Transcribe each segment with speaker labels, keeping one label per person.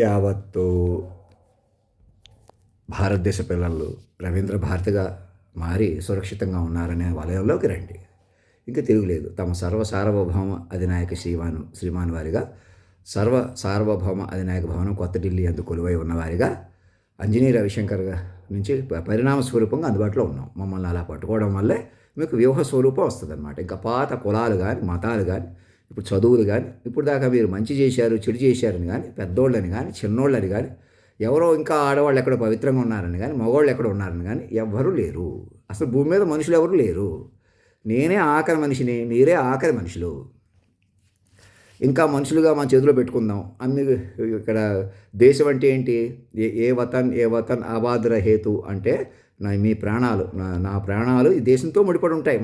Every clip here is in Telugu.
Speaker 1: యావత్తు భారతదేశ పిల్లలు రవీంద్ర భారతిగా మారి సురక్షితంగా ఉన్నారనే వలయంలోకి రండి. ఇంకా తిరుగులేదు. తమ సార్వభౌమ అధినాయక శ్రీమాన్ వారిగా సార్వభౌమ అధినాయక భవనం కొత్త ఢిల్లీ అందు కొలువై ఉన్నవారిగా అంజనీ రవిశంకర్ నుంచి పరిణామ స్వరూపంగా అందుబాటులో ఉన్నాం. మమ్మల్ని అలా పట్టుకోవడం వల్లే మీకు వ్యూహ స్వరూపం వస్తుంది అనమాట. ఇంకా పాత కులాలు కానీ మతాలు కానీ ఇప్పుడు చదువులు కానీ ఇప్పుడు దాకా మీరు మంచి చేశారు చెడు చేశారని కానీ పెద్దోళ్ళని కానీ చిన్నోళ్ళని కానీ ఎవరో ఇంకా ఆడవాళ్ళు ఎక్కడో పవిత్రంగా ఉన్నారని కానీ మగవాళ్ళు ఎక్కడ ఉన్నారని కానీ ఎవ్వరూ లేరు. అసలు భూమి మీద మనుషులు ఎవరు లేరు. నేనే ఆఖరి మనిషిని, మీరే ఆఖరి మనుషులు. ఇంకా మనుషులుగా మా చేతిలో పెట్టుకుందాం. ఇక్కడ దేశం అంటే ఏంటి? ఏ వతన్ ఆబాద్ రహేతు అంటే మీ ప్రాణాలు, నా ప్రాణాలు ఈ దేశంతో ముడిపడి ఉంటాయి,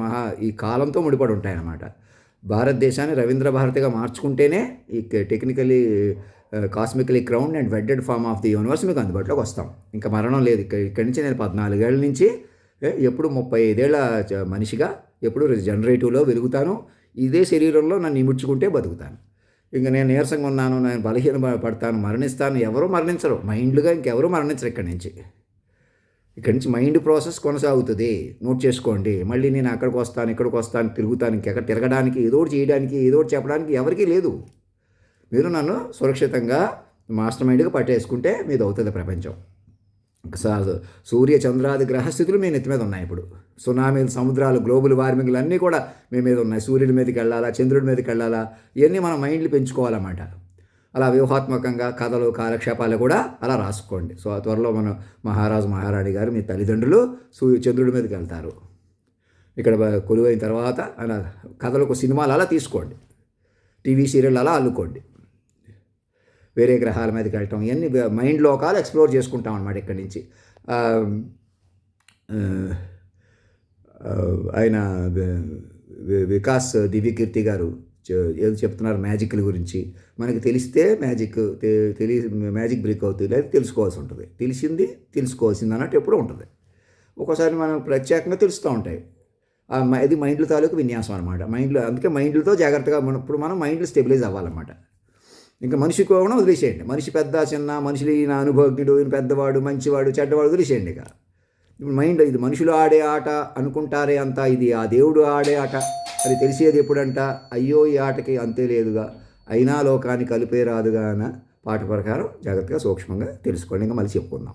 Speaker 1: ఈ కాలంతో ముడిపడి ఉంటాయి అన్నమాట. భారతదేశాన్ని రవీంద్ర భారతిగా మార్చుకుంటేనే ఈ technically cosmically crowned and wedded form of the universe మీకు అందుబాటులోకి వస్తాం. ఇంకా మరణం లేదు. ఇక్కడి నుంచి నేను 14 ఏళ్ళ నుంచి ఎప్పుడు 35 ఏళ్ళ మనిషిగా ఎప్పుడు జనరేటివ్లో వెలుగుతాను. ఇదే శరీరంలో నన్ను ఇముడ్చుకుంటే బతుకుతాను. ఇంకా నేను నీరసంగా ఉన్నాను, నేను బలహీన పడతాను, మరణిస్తాను. ఎవరూ మరణించరు. మైండ్లుగా ఇంకెవరూ మరణించరు. ఇక్కడి నుంచి మైండ్ ప్రాసెస్ కొనసాగుతుంది. నోట్ చేసుకోండి. మళ్ళీ నేను అక్కడికి వస్తాను, ఇక్కడికి వస్తాను, తిరుగుతాను. ఇంకెక్కడ తిరగడానికి, ఏదో ఒకటి చేయడానికి, ఏదో ఒకటి చెప్పడానికి ఎవరికీ లేదు. మీరు నన్ను సురక్షితంగా మాస్టర్ మైండ్గా పట్టేసుకుంటే మీది అవుతుంది ప్రపంచం. సూర్య చంద్రాది గ్రహస్థితులు మీ నెత్తి మీద ఉన్నాయి. ఇప్పుడు సునామీలు, సముద్రాలు, గ్లోబల్ వార్మింగ్లు అన్నీ కూడా మీ మీద ఉన్నాయి. సూర్యుడి మీదకి వెళ్ళాలా, చంద్రుడి మీదకి వెళ్ళాలా, ఇవన్నీ మన మైండ్లు పెంచుకోవాలన్నమాట. అలా వ్యూహాత్మకంగా కథలు, కాలక్షేపాలు కూడా అలా రాసుకోండి. సో త్వరలో మన మహారాజు మహారాణి గారు మీ తల్లిదండ్రులు చంద్రుడి మీదకి వెళ్తారు. ఇక్కడ కొలువైన తర్వాత అలా కథలకు సినిమాలు అలా తీసుకోండి, టీవీ సీరియల్ అలా అల్లుకోండి. వేరే గ్రహాల మీదకి వెళ్ళటం ఇవన్నీ మైండ్ లోకాలు ఎక్స్ప్లోర్ చేసుకుంటాం అన్నమాట. ఇక్కడి నుంచి ఆయన వికాస్ దివ్యకీర్తి గారు ఏదో చెప్తున్నారు మ్యాజిక్ల గురించి. మనకి తెలిస్తే మ్యాజిక్ బ్రేక్ అవుతుంది, లేదా తెలుసుకోవాల్సి ఉంటుంది. తెలిసింది తెలుసుకోవాల్సింది అన్నట్టు ఎప్పుడూ ఉంటుంది. ఒక్కోసారి మనం ప్రత్యేకంగా తెలుస్తూ ఉంటాయి. అది మైండ్ల తాలూకు విన్యాసం అనమాట. అందుకే మైండ్లతో జాగ్రత్తగా ఇప్పుడు మనం మైండ్లు స్టెబిలైజ్ అవ్వాలన్నమాట. ఇంకా మనిషి కూడా వదిలేసేయండి. మనిషి పెద్ద చిన్న, మనిషి ఈయన అనుభవజ్ఞుడు, ఈయన పెద్దవాడు, మంచివాడు, చెడ్డవాడు వదిలేసేయండి. ఇక ఇప్పుడు మైండ్ ఇది మనుషులు ఆడే ఆట అనుకుంటారే అంతా, ఇది ఆ దేవుడు ఆడే ఆట. అది తెలిసేది ఎప్పుడంట? అయ్యో ఈ ఆటకి అంతే లేదుగా, అయినా లోకాన్ని కలిపే రాదుగా అన్న పాట ప్రకారం జాగ్రత్తగా సూక్ష్మంగా తెలుసుకోండి. ఇంకా మళ్ళీ చెప్పుకుందాం.